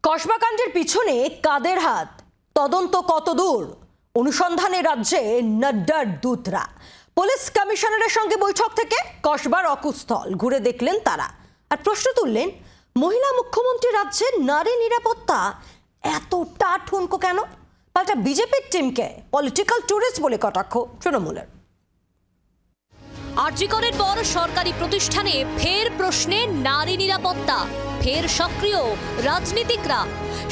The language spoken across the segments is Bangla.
কসবাকাণ্ডের পিছনে কাদের হাত, তদন্ত কতদূর, অনুসন্ধানে রাজ্যে নাড্ডার দূতরা। পুলিশ কমিশনারের সঙ্গে বৈঠক থেকে কসবার অকুস্থল ঘুরে দেখলেন তারা, আর প্রশ্ন তুললেন মহিলা মুখ্যমন্ত্রী রাজ্যের নারী নিরাপত্তা এতটা ঠুনকো কেন? পাল্টা বিজেপির টিমকে পলিটিক্যাল টুরিস্ট বলে কটাক্ষ তৃণমূলের। আরজিকরের পর সরকারি প্রতিষ্ঠানে ফের প্রশ্নে নারী নিরাপত্তা, ফের সক্রিয় রাজনীতিকরা।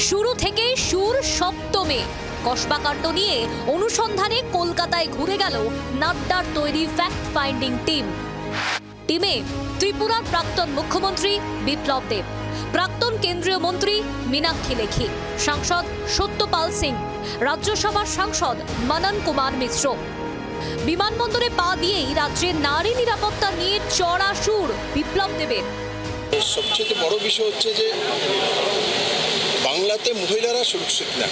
শুরু থেকেই সুর সপ্তমে কসবাকাণ্ড নিয়ে অনুসন্ধানে কলকাতায় ঘুরে গেল নাড্ডার তৈরি ফ্যাক্ট ফাইন্ডিং টিমে ত্রিপুরার প্রাক্তন মুখ্যমন্ত্রী বিপ্লব দেব, প্রাক্তন কেন্দ্রীয় মন্ত্রী মীনাক্ষী লেখি, সাংসদ সত্যপাল সিং, রাজ্যসভার সাংসদ মনন কুমার মিশ্র। বিমানবন্দরে পা দিয়েই রাজ্যের নারী নিরাপত্তা নিয়ে চড়া সুর বিপ্লব দেবের। সবচেয়ে বড় বিষয় হচ্ছে যে বাংলাতে মহিলারা সুরক্ষিত না,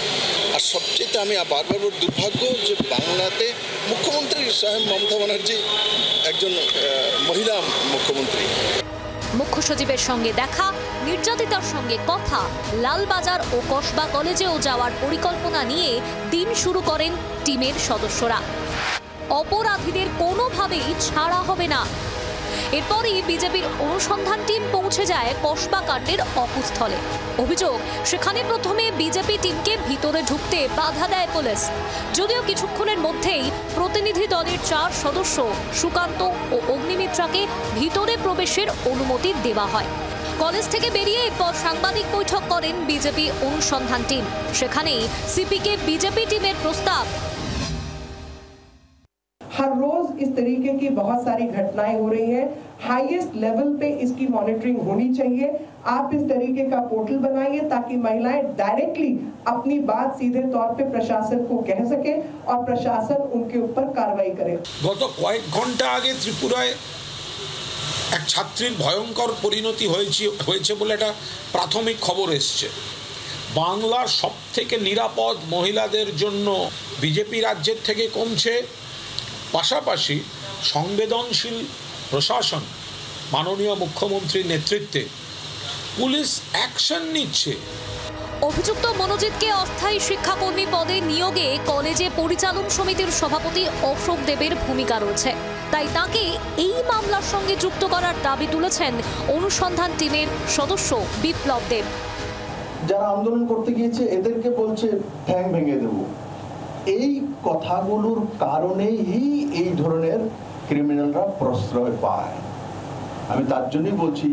আর সবচেয়ে আমি বারবার দুর্ভাগ্য যে বাংলাতে মুখ্যমন্ত্রী সাহেব মমতা ব্যানার্জি একজন মহিলা মুখ্যমন্ত্রী। মুখ্য সচিবের সঙ্গে দেখা, নির্যাতিতার সঙ্গে কথা, লালবাজার ও কসবা কলেজেও যাওয়ার পরিকল্পনা নিয়ে দিন শুরু করেন টিমের সদস্যরা। অপরাধীদের কোনোভাবেই ছাড়া হবে না। এরপরই বিজেপির অনুসন্ধান টিম পৌঁছে যায় কসবাকাণ্ডের অকুস্থলে। অভিযোগ, সেখানে প্রথমে বিজেপি টিমকে ভিতরে ঢুকতে বাধা দেয় পুলিশ, যদিও কিছুক্ষণের মধ্যেই প্রতিনিধি দলের 4 সদস্য সুকান্ত ও অগ্নিমিত্রাকে ভিতরে প্রবেশের অনুমতি দেওয়া হয়। কলেজ থেকে বেরিয়ে এরপর সাংবাদিক বৈঠক করেন বিজেপি অনুসন্ধান টিম। সেখানেই সিপিকে বিজেপি টিমের প্রস্তাব, हर रोज इस तरीके की बहुत सारी घटनाएं हो रही हैं, हाईएस्ट लेवल पे इसकी मॉनिटरिंग होनी चाहिए। आप इस तरीके का पोर्टल बनाइए ताकि महिलाएं डायरेक्टली अपनी बात सीधे तौर पे प्रशासन को कह सके और प्रशासन उनके ऊपर कार्रवाई करे। গত কয়েক ঘন্টা আগে ত্রিপুরায় এক ছাত্রীর ভয়ঙ্কর পরিণতি হয়েছে বলে একটা প্রাথমিক খবর এসছে। বাংলার সবথেকে নিরাপদ মহিলাদের জন্য বিজেপি রাজ্যের থেকে কমছে, পাশাপাশি সংবেদনশীল প্রশাসন মাননীয় মুখ্যমন্ত্রীর নেতৃত্বে পুলিশ অ্যাকশন নিচ্ছে। অভিযুক্ত মনোজিৎকে অস্থায়ী শিক্ষাকর্মী পদে নিয়োগে কলেজে পরিচালন সমিতির সভাপতি অশোক দেবের ভূমিকা রয়েছে, তাই তাকে এই মামলার সঙ্গে যুক্ত করার দাবি তুলেছেন অনুসন্ধান টিমের সদস্য বিপ্লব দেব। যারা আন্দোলন করতে গিয়েছে এদেরকে বলছে ঠ্যাং ভেঙে দেব, এই কথাগুলোর কারণেই এই ধরনের ক্রিমিনালরা প্রশ্রয় পায়। আমি তার জন্যই বলছি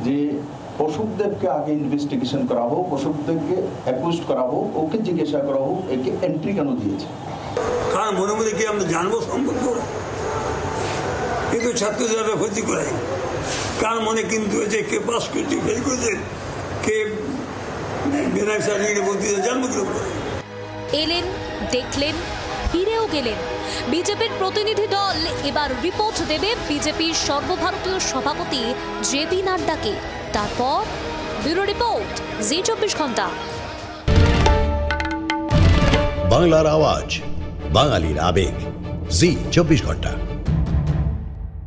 যে অশোক দেবকে আগে ইনভেস্টিগেশন করা হোক, অশোক দেবকে অ্যাকুজড করা হোক, ওকে জিজ্ঞাসা করা হোক একে এন্ট্রি কেন দিয়েছে। কারণ মনে মনে কি আমরা জানবো সম্পর্ক, কিন্তু ছাত্রছাত্রীরা ক্ষতি করায়। কার মনে কিন্তু হয়েছে কে পাস করছে, ফেল করেছে, কে বিনয় সার্টিফিকেট বলতে জানবো কিরকম। এলেন, দেখলেন, ফিরেও গেলেন। বিজেপির প্রতিনিধি দল এবার রিপোর্ট দেবে বিজেপির সর্বভারতীয় সভাপতি জেপি নাড্ডাকে। তারপর ব্যুরো রিপোর্ট, জি 24 ঘন্টা। বাংলার আওয়াজ, বাঙালির আবেগ, জি 24 ঘন্টা।